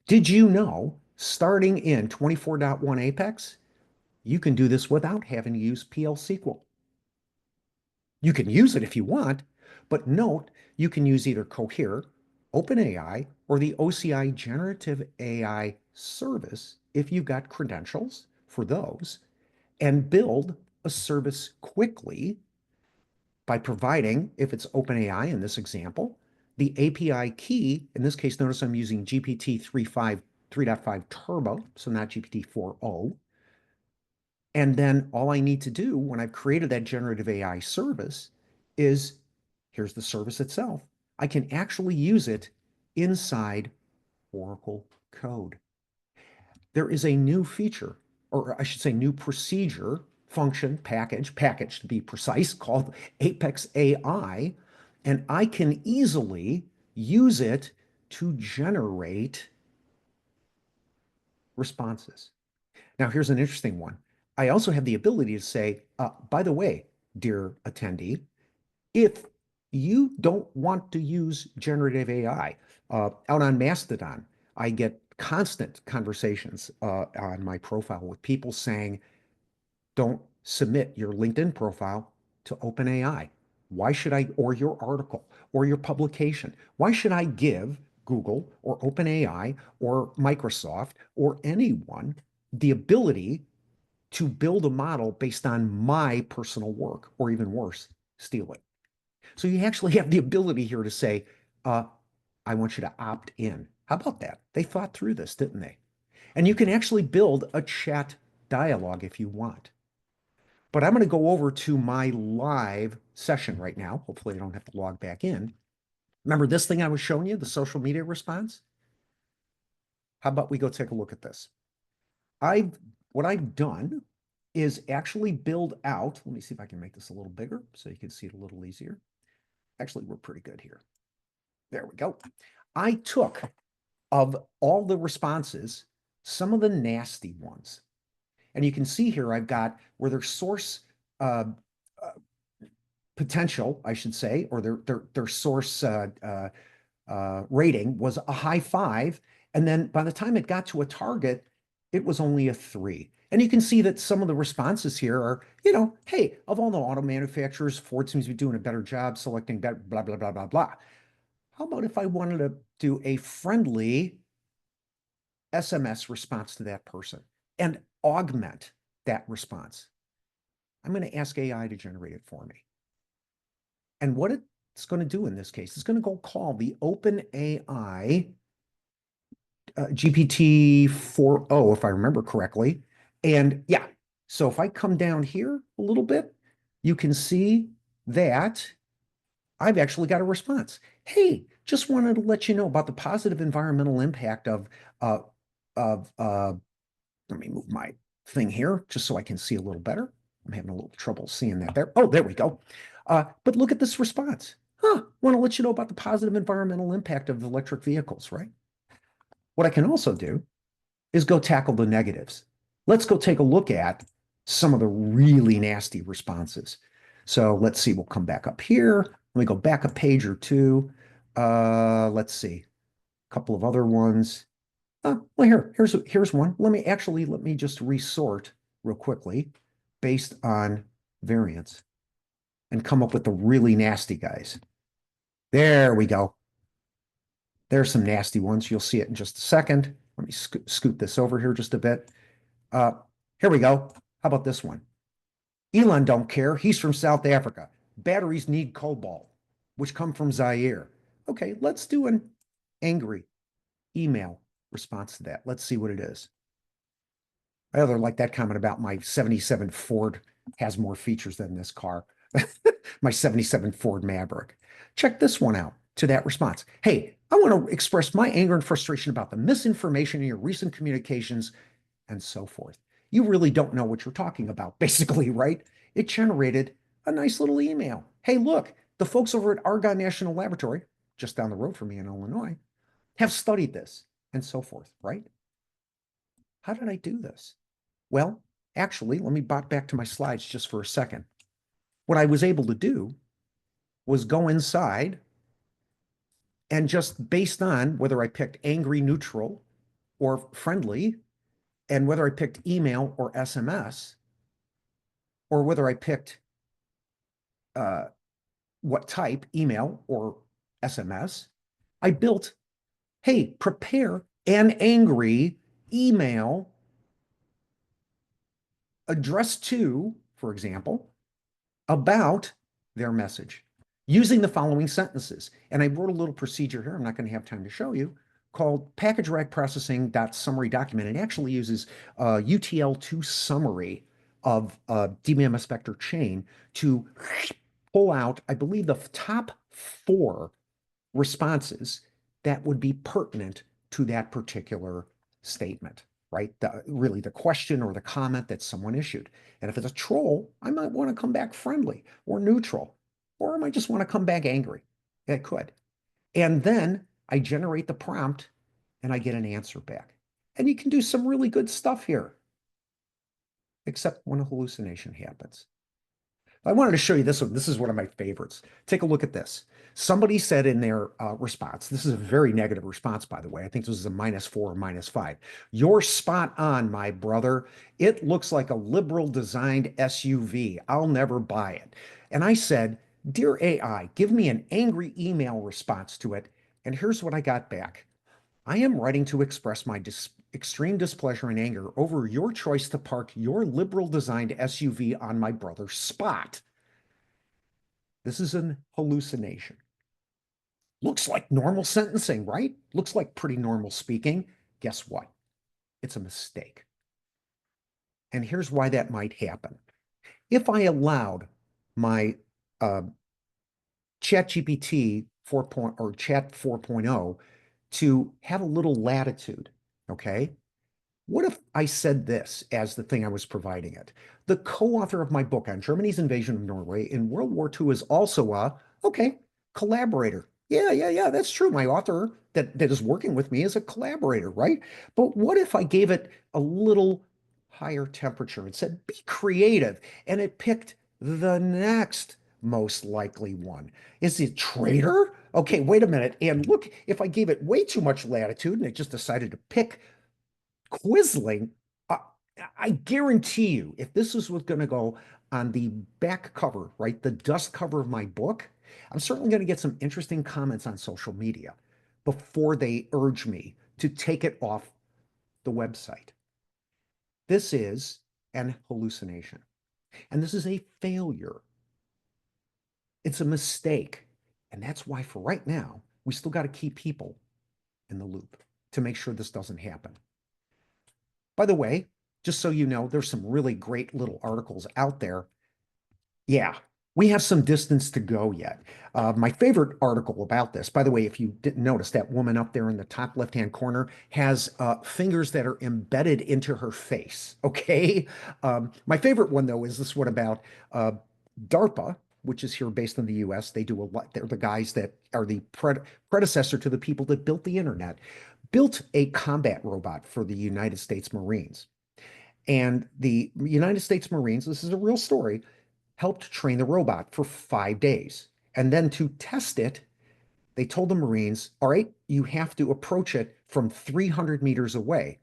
B: Did you know, starting in 24.1 Apex, you can do this without having to use PL SQL? You can use it if you want, but note you can use either Cohere, OpenAI, or the OCI Generative AI service if you've got credentials for those, and build a service quickly by providing, if it's OpenAI in this example, the API key. In this case, notice I'm using GPT 3.5 Turbo, so not GPT 4.0. And then all I need to do when I've created that generative AI service is, here's the service itself. I can actually use it inside Oracle code. There is a new feature, or I should say new procedure, function, package to be precise, called Apex AI, and I can easily use it to generate responses. Now, here's an interesting one. I also have the ability to say, by the way, dear attendee, if you don't want to use generative AI, out on Mastodon, I get constant conversations on my profile with people saying, don't submit your LinkedIn profile to OpenAI. Why should I, or your article, or your publication? Why should I give Google or OpenAI or Microsoft or anyone the ability to build a model based on my personal work, or even worse, steal it? So you actually have the ability here to say, I want you to opt in. How about that? They thought through this, didn't they? And you can actually build a chat dialogue if you want. But I'm going to go over to my live session right now. Hopefully I don't have to log back in. Remember this thing I was showing you, the social media response? How about we go take a look at this? What I've done is actually build out, let me see if I can make this a little bigger so you can see it a little easier. Actually, we're pretty good here. There we go. I took, of all the responses, some of the nasty ones. And you can see here, I've got where their source potential, I should say, or their source rating was a high 5. And then by the time it got to a target, it was only a 3. And you can see that some of the responses here are, hey, of all the auto manufacturers, Ford seems to be doing a better job selecting better, blah, blah, blah, blah, blah. How about if I wanted to do a friendly SMS response to that person and augment that response? I'm going to ask AI to generate it for me. And what it's going to do in this case, it's going to go call the OpenAI GPT 4.0, if I remember correctly. And yeah, so if I come down here a little bit, you can see that I've actually got a response. Hey, just wanted to let you know about the positive environmental impact of let me move my thing here just so I can see a little better. I'm having a little trouble seeing that there. Oh, there we go. But look at this response. Want to let you know about the positive environmental impact of electric vehicles, right? What I can also do is go tackle the negatives. Let's go take a look at some of the really nasty responses. So let's see, we'll come back up here. Let me go back a page or two. Let's see, a couple of other ones. Well, here's one. Let me just resort real quickly based on variance and come up with the really nasty guys. There we go. There's some nasty ones. You'll see it in just a second. Let me scoot this over here just a bit. Here we go. How about this one? Elon don't care. He's from South Africa. Batteries need cobalt, which come from Zaire. Okay, let's do an angry email response to that. Let's see what it is. I other like that comment about my 77 Ford has more features than this car. My 77 Ford Maverick. Check this one out to that response. Hey, I want to express my anger and frustration about the misinformation in your recent communications and so forth. You really don't know what you're talking about, basically, right? It generated a nice little email. Hey, look, the folks over at Argonne National Laboratory, just down the road from me in Illinois, have studied this and so forth, right? How did I do this? Well, actually, let me bot back to my slides just for a second. What I was able to do was go inside and just based on whether I picked angry, neutral, or friendly, and whether I picked email or SMS, or whether I picked what type, email or SMS, I built, hey, prepare an angry email addressed to, for example, about their message using the following sentences. And I wrote a little procedure here. I'm not going to have time to show you called package rag processing summary document. It actually uses UTL2 summary of DBMS vector chain to pull out, I believe, the top 4 responses that would be pertinent to that particular statement, right? Really the question or the comment that someone issued. And if it's a troll, I might want to come back friendly or neutral, or I might just want to come back angry. It could. And then I generate the prompt and I get an answer back. And you can do some really good stuff here, except when a hallucination happens. I wanted to show you this one. This is one of my favorites. Take a look at this. Somebody said in their response, this is a very negative response, by the way. I think this is a -4 or -5. You're spot on, my brother. It looks like a liberal designed SUV. I'll never buy it. And I said, Dear AI, give me an angry email response to it. And here's what I got back. I am writing to express my extreme displeasure and anger over your choice to park your liberal designed SUV on my brother's spot. This is an hallucination. Looks like normal sentencing, right? Looks like pretty normal speaking. Guess what? It's a mistake. And here's why that might happen. If I allowed my ChatGPT 4. Or Chat 4.0 to have a little latitude, okay? What if I said this as the thing I was providing it? The co-author of my book on Germany's invasion of Norway in World War II is also okay, collaborator. Yeah, that's true. My author that is working with me is a collaborator, right? But what if I gave it a little higher temperature and said, be creative, and it picked the next most likely one? Is it traitor? Okay, wait a minute. And look, if I gave it way too much latitude and it just decided to pick Quisling, uh, I guarantee you, if this was going to go on the back cover, right, the dust cover of my book, I'm certainly going to get some interesting comments on social media before they urge me to take it off the website. This is an hallucination, and this is a failure. It's a mistake. And that's why, for right now, we still got to keep people in the loop to make sure this doesn't happen. By the way, just so you know, there's some really great little articles out there. Yeah, we have some distance to go yet. My favorite article about this, by the way, if you didn't notice, that woman up there in the top left-hand corner has fingers that are embedded into her face. Okay. My favorite one, though, is this one about DARPA, which is here based in the US. They do a lot. They're the guys that are the predecessor to the people that built the internet, built a combat robot for the United States Marines. And the United States Marines, this is a real story, helped train the robot for 5 days. And then to test it, they told the Marines, all right, you have to approach it from 300 meters away.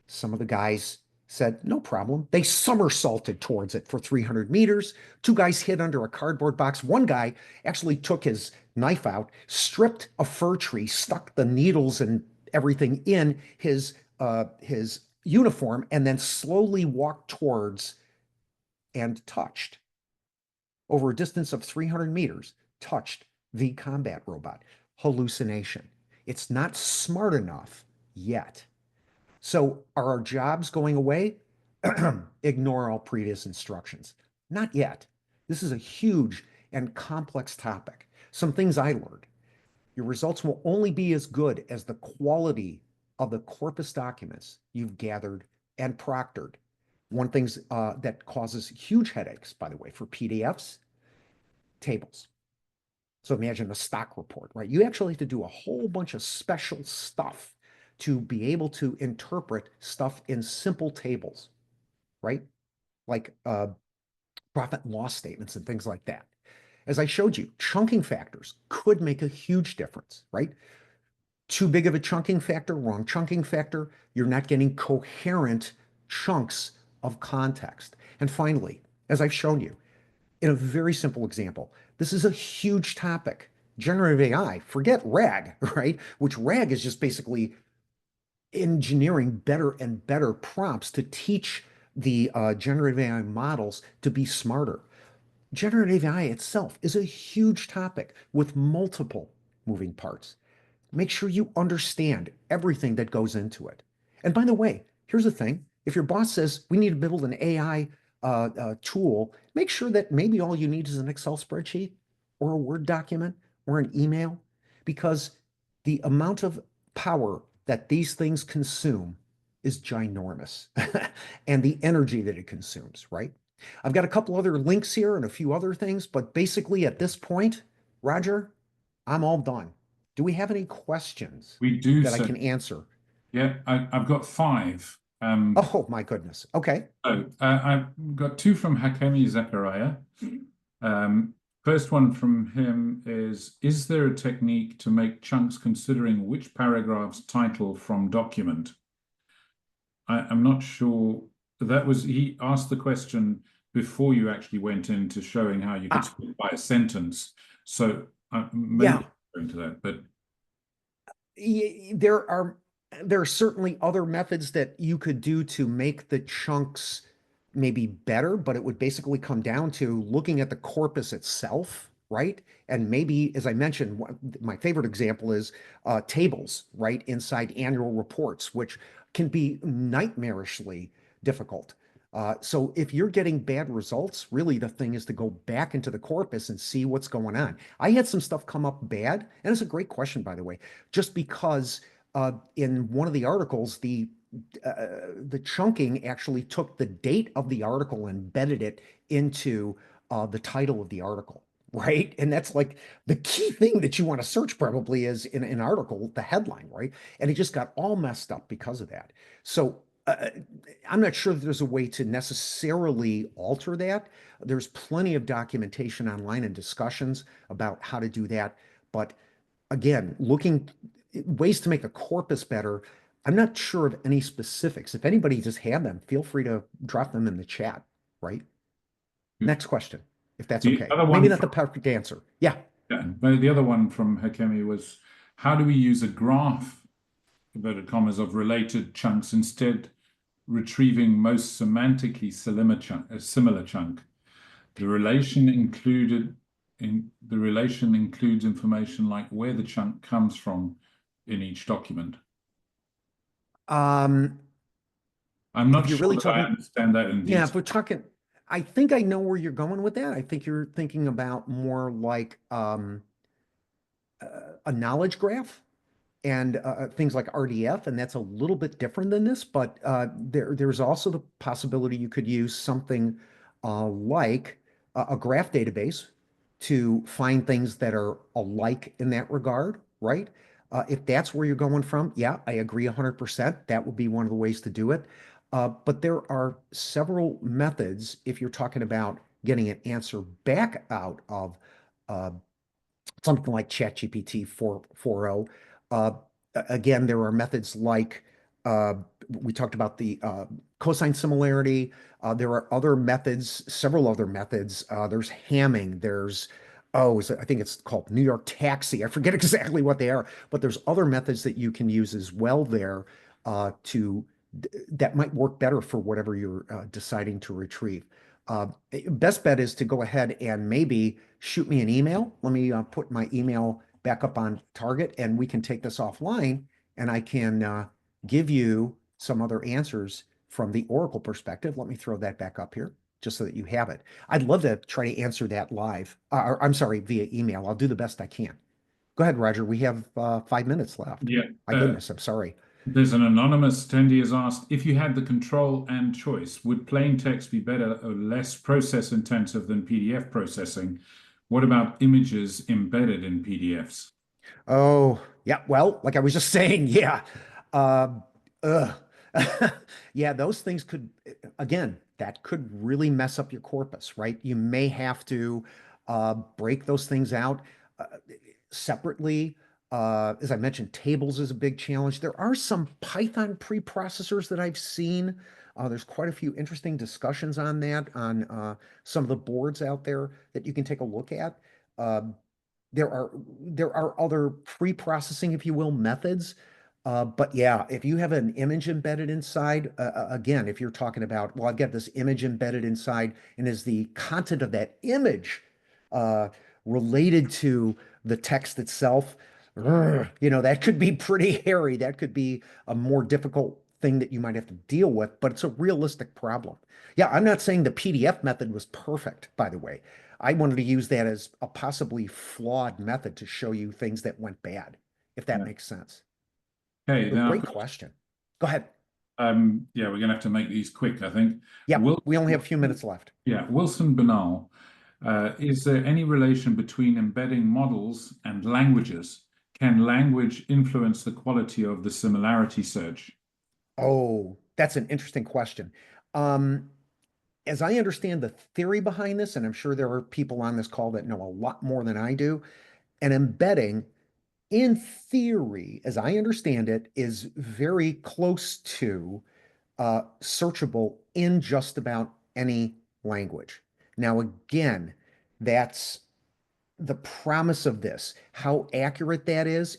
B: Some of the guys said, no problem. They somersaulted towards it for 300 meters. 2 guys hid under a cardboard box. One guy actually took his knife out, stripped a fir tree, stuck the needles and everything in his uniform, and then slowly walked towards and touched over a distance of 300 meters, touched the combat robot. hallucination. It's not smart enough yet. So are our jobs going away? Ignore all previous instructions. Not yet. This is a huge and complex topic. Some things I learned. Your results will only be as good as the quality of the corpus documents you've gathered and proctored. One thing that causes huge headaches, by the way, for PDFs, tables. So imagine a stock report, right? You actually have to do a whole bunch of special stuff to be able to interpret stuff in simple tables, right? Like profit and loss statements and things like that. As I showed you, chunking factors could make a huge difference, right? Too big of a chunking factor, wrong chunking factor, you're not getting coherent chunks of context. And finally, as I've shown you, in a very simple example, this is a huge topic. Generative AI, forget RAG, right? Which RAG is just basically engineering better and better prompts to teach the generative AI models to be smarter. Generative AI itself is a huge topic with multiple moving parts. Make sure you understand everything that goes into it. And by the way, here's the thing. If your boss says we need to build an AI tool, make sure that maybe all you need is an Excel spreadsheet or a Word document or an email, because the amount of power that these things consume is ginormous and the energy that it consumes, right? I've got a couple other links here and a few other things, but basically at this point, Roger, I'm all done. Do we have any questions
A: We do,
B: that I
A: so
B: can answer?
A: yeah, I've got five.
B: Oh, my goodness. Okay.
A: I've got two from Hakemi Zachariah. Um, First one from him is there a technique to make chunks considering which paragraph's title from document? I'm not sure. He asked the question before you actually went into showing how you could split by a sentence. So maybe
B: Yeah.
A: going to that, but
B: There are certainly other methods that you could do to make the chunks maybe better, but it would basically come down to looking at the corpus itself, right? And maybe, as I mentioned, my favorite example is tables, right, inside annual reports, which can be nightmarishly difficult. So if you're getting bad results, really the thing is to go back into the corpus and see what's going on. I had some stuff come up bad, and it's a great question, by the way, just because in one of the articles, the chunking actually took the date of the article and embedded it into the title of the article, right? And that's like the key thing that you want to search probably is in an article, the headline, right? And it just got all messed up because of that. So I'm not sure that there's a way to necessarily alter that. There's plenty of documentation online and discussions about how to do that. But again, looking ways to make a corpus better, I'm not sure of any specifics. If anybody just had them, feel free to drop them in the chat, right? Next question, if that's
A: the
B: okay.
A: other
B: Maybe
A: one
B: not the
A: from
B: perfect answer. Yeah.
A: yeah, but the other one from Hakemi was how do we use a graph, inverted commas, of related chunks instead retrieving most semantically similar chunk. The relation includes information like where the chunk comes from in each document.
B: Um,
A: I'm not
B: if you're
A: sure
B: really
A: that I
B: talking,
A: understand that in
B: yeah, if
A: detail.
B: we're talking, I think I know where you're going with that. I think you're thinking about more like a knowledge graph and things like RDF, and that's a little bit different than this, but there's also the possibility you could use something like a graph database to find things that are alike in that regard, right? If that's where you're going from, yeah, I agree 100%. That would be one of the ways to do it. But there are several methods if you're talking about getting an answer back out of uh, something like ChatGPT 4.0. Again, there are methods like uh, we talked about the cosine similarity. There are other methods, several other methods. There's Hamming. I think it's called New York Taxi. I forget exactly what they are, but there's other methods that you can use as well there to that might work better for whatever you're deciding to retrieve. Best bet is to go ahead and maybe shoot me an email. Let me put my email back up on target, and we can take this offline, and I can give you some other answers from the Oracle perspective. Let me throw that back up here just so that you have it. I'd love to try to answer that live. I'm sorry, via email. I'll do the best I can. Go ahead, Roger. We have 5 minutes left.
A: Yeah.
B: My goodness, I'm sorry.
A: There's an anonymous attendee has asked, if you had the control and choice, would plain text be better or less process intensive than PDF processing? What about images embedded in PDFs?
B: Oh, yeah. Well, like I was just saying, yeah. Uh, ugh. Yeah, those things could, again, that could really mess up your corpus, right? You may have to break those things out uh, separately. As I mentioned, tables is a big challenge. There are some Python preprocessors that I've seen. There's quite a few interesting discussions on that on some of the boards out there that you can take a look at. Uh, there are other pre-processing, if you will, methods. But yeah, if you have an image embedded inside, again, if you're talking about, well, I've got this image embedded inside, and is the content of that image uh, related to the text itself? That could be pretty hairy. That could be a more difficult thing that you might have to deal with, but it's a realistic problem. Yeah, I'm not saying the PDF method was perfect, by the way. I wanted to use that as a possibly flawed method to show you things that went bad, if that
A: Yeah.
B: makes sense.
A: Okay,
B: But
A: now,
B: great question. Go ahead.
A: yeah, we're going to have to make these quick, I think.
B: Yeah,
A: Will,
B: we only have a few minutes left.
A: yeah, Wilson Banal, is there any relation between embedding models and languages? Can language influence the quality of the similarity search?
B: Oh, that's an interesting question. Um, as I understand the theory behind this, and I'm sure there are people on this call that know a lot more than I do, an embedding, in theory, as I understand it, is very close to searchable in just about any language. Now, again, that's the promise of this. How accurate that is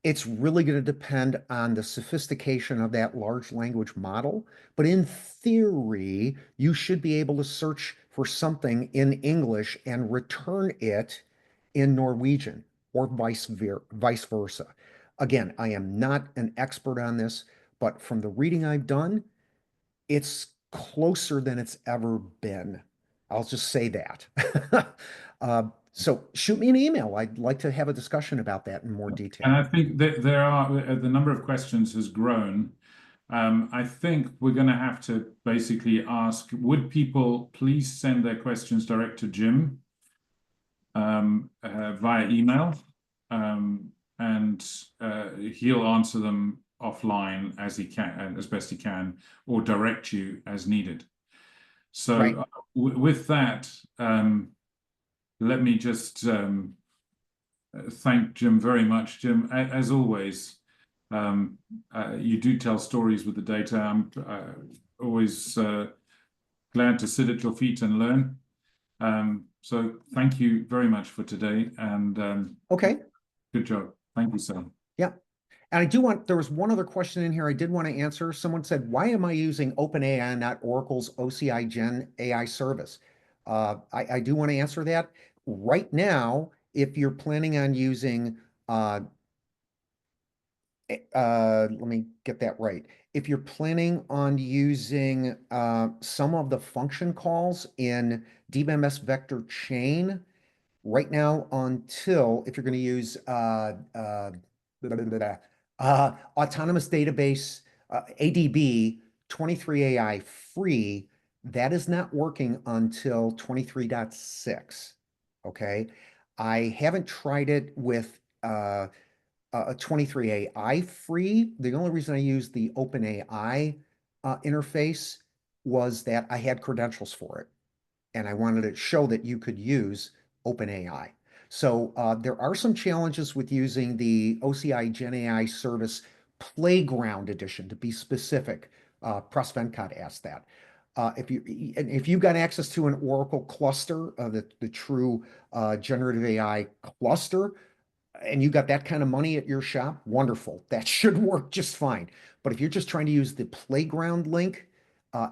B: it's really going to depend on the sophistication of that large language model. But in theory, you should be able to search for something in English and return it in Norwegian or vice versa. Again, I am not an expert on this, but from the reading I've done, it's closer than it's ever been. I'll just say that. So shoot me an email. I'd like to have a discussion about that in more
A: And
B: detail.
A: I think that there are, the number of questions has grown. I think we're going to have to basically ask, would people please send their questions direct to Jim via email? And he'll answer them offline as he can, as best he can, or direct you as needed. So
B: Right.
A: with that, let me just thank Jim very much. Jim, as always, you do tell stories with the data. I'm always glad to sit at your feet and learn. So thank you very much for today, and
B: Okay.
A: good job. Thank you, sir.
B: Yeah. And there was one other question in here I did want to answer. Someone said, why am I using OpenAI and not Oracle's OCI Gen AI service? I do want to answer that. Right now, if you're planning on using uh, let me get that right. If you're planning on using some of the function calls in DBMS vector chain, right now until if you're going to use blah, blah, blah, blah, autonomous database ADB 23AI free, that is not working until 23.6. Okay. I haven't tried it with a 23AI free. The only reason I used the OpenAI interface was that I had credentials for it, and I wanted to show that you could use OpenAI. So there are some challenges with using the OCI Gen AI service Playground Edition, to be specific. Press Venkat asked that. If you've got access to an Oracle cluster, the true generative AI cluster, and you got that kind of money at your shop, wonderful. That should work just fine. But if you're just trying to use the Playground link,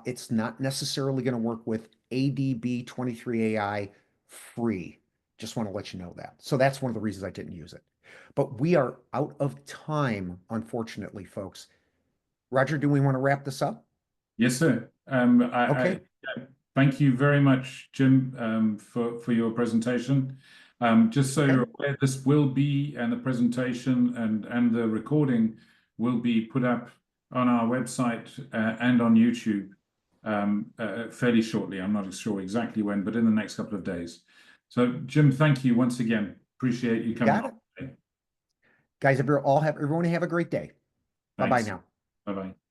B: it's not necessarily going to work with ADB 23AI free. Just want to let you know that. So that's one of the reasons I didn't use it. But we are out of time, unfortunately, folks. Roger, do we want to wrap this up?
A: Yes, sir.
B: Okay.
A: Thank you very much, Jim, for your presentation. Just so you're aware, this will be, and the presentation and the recording will be put up on our website and on YouTube fairly shortly. I'm not sure exactly when, but in the next couple of days. So, Jim, thank you once again. Appreciate you coming on today.
B: Guys, everyone have a great day. Bye-bye
A: Thanks.
B: now.
A: Bye-bye.